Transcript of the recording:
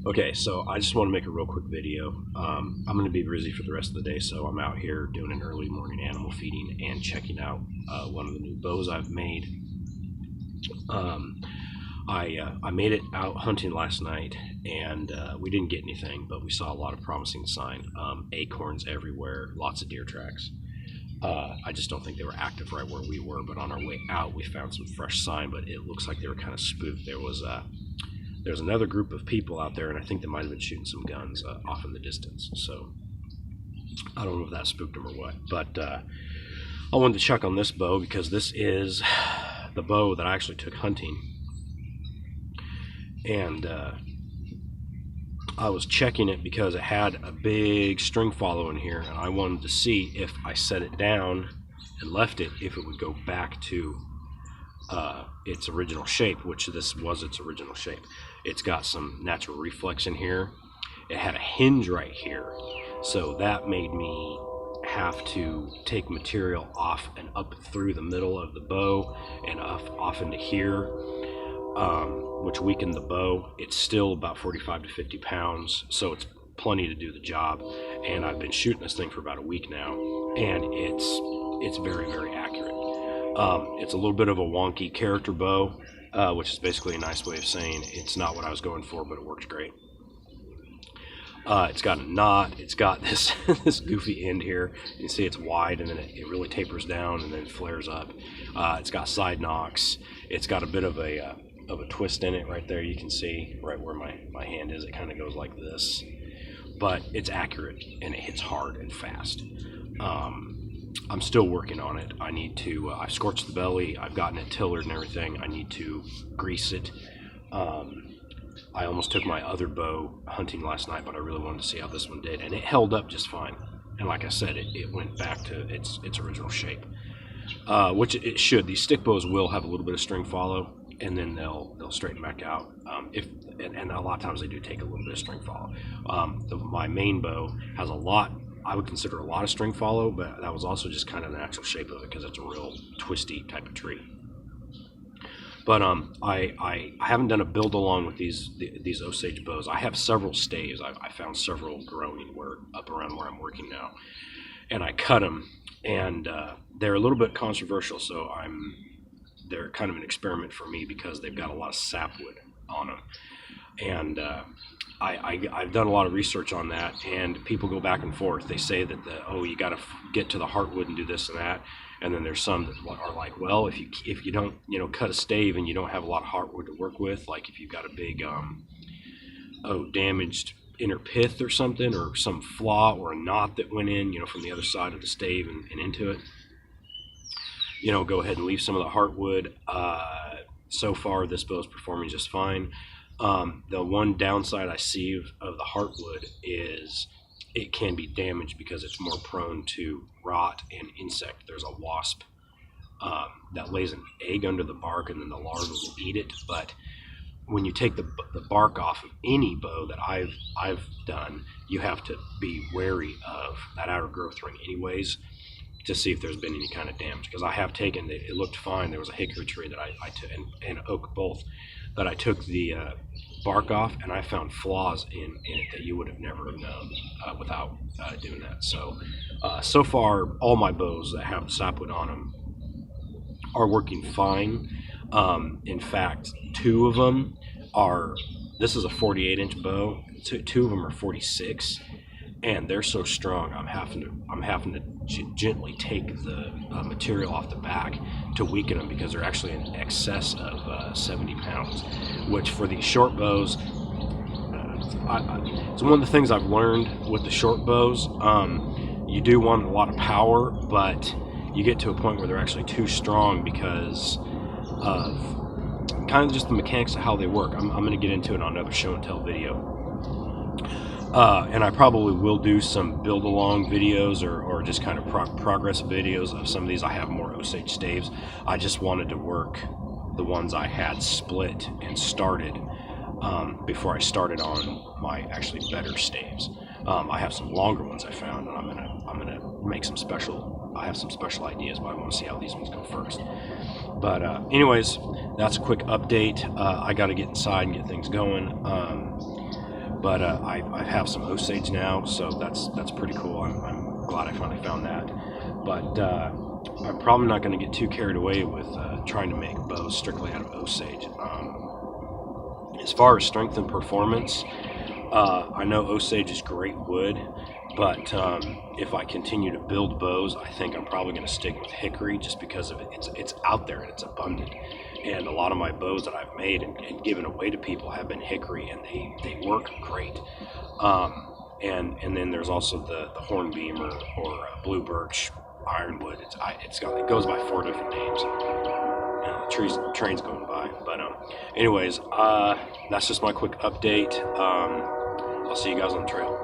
Okay, so I just want to make a real quick video. I'm going to be busy for the rest of the day, so I'm out here doing an early morning animal feeding and checking out one of the new bows I've made. I made it out hunting last night, and we didn't get anything, but we saw a lot of promising sign. Acorns everywhere, lots of deer tracks. I just don't think they were active right where we were, but on our way out we found some fresh sign, but it looks like they were kind of spooked. There's another group of people out there, and I think they might have been shooting some guns off in the distance. So I don't know if that spooked them or what, but I wanted to check on this bow because this is the bow that I actually took hunting. And I was checking it because it had a big string follow in here, and I wanted to see if I set it down and left it, if it would go back to its original shape, which this was its original shape. It's got some natural reflex in here. It had a hinge right here, so that made me have to take material off and up through the middle of the bow and off into here, which weakened the bow. It's still about 45 to 50 pounds, so it's plenty to do the job. And I've been shooting this thing for about a week now, and it's very, very accurate. It's a little bit of a wonky character bow, which is basically a nice way of saying it's not what I was going for, but it works great. It's got a knot. It's got this this goofy end here. You can see it's wide, and then it really tapers down and then flares up. It's got side knocks. It's got a bit of a twist in it right there. You can see right where my hand is. It kind of goes like this, but it's accurate and it hits hard and fast. I'm still working on it. I need to, I've scorched the belly, I've gotten it tillered and everything. I need to grease it. I almost took my other bow hunting last night, but I really wanted to see how this one did, and it held up just fine. And like I said, it went back to its original shape, which it should. These stick bows will have a little bit of string follow, and then they'll straighten back out. And a lot of times they do take a little bit of string follow. My main bow has a lot. I would consider a lot of string follow, but that was also just kind of the natural shape of it because it's a real twisty type of tree. But I haven't done a build along with these Osage bows. I have several staves. I found several growing up around where I'm working now, and I cut them, and they're a little bit controversial. So they're kind of an experiment for me because they've got a lot of sapwood on them, and I've done a lot of research on that, and people go back and forth. They say that you got to get to the heartwood and do this and that, and then there's some that are like, well, if you don't cut a stave and you don't have a lot of heartwood to work with, like if you've got a big damaged inner pith or something, or some flaw or a knot that went in from the other side of the stave and into it, go ahead and leave some of the heartwood. So far this bow is performing just fine. The one downside I see of the heartwood is it can be damaged because it's more prone to rot and insect. There's a wasp that lays an egg under the bark, and then the larvae will eat it. But when you take the bark off of any bow that I've done, you have to be wary of that outer growth ring anyways, to see if there's been any kind of damage. Because I have taken it looked fine. There was a hickory tree that I took, and oak both, that I took the bark off, and I found flaws in it that you would have never known without doing that. So far, all my bows that have sapwood on them are working fine. In fact, two of them are. This is a 48-inch bow. Two of them are 46, and they're so strong. I'm having to gently take the material off the back to weaken them because they're actually in excess of 70 pounds, which for these short bows, it's one of the things I've learned with the short bows. You do want a lot of power, but you get to a point where they're actually too strong because of kind of just the mechanics of how they work. I'm going to get into it on another show and tell video. And I probably will do some build along videos or just kind of progress videos of some of these. I have more Osage staves. I just wanted to work the ones I had split and started before I started on my actually better staves. I have some longer ones I found, and I'm gonna make some special. I have some special ideas, but I want to see how these ones go first. But anyways, that's a quick update. I got to get inside and get things going. But I have some Osage now, so that's pretty cool. I'm glad I finally found that. But I'm probably not going to get too carried away with trying to make bows strictly out of Osage. As far as strength and performance, I know Osage is great wood, but if I continue to build bows, I think I'm probably going to stick with hickory just because of it. It's out there and it's abundant. And a lot of my bows that I've made and given away to people have been hickory, and they work great. And then there's also the hornbeam or blue birch ironwood. It goes by 4 different names. Trains going by. But anyways, that's just my quick update. I'll see you guys on the trail.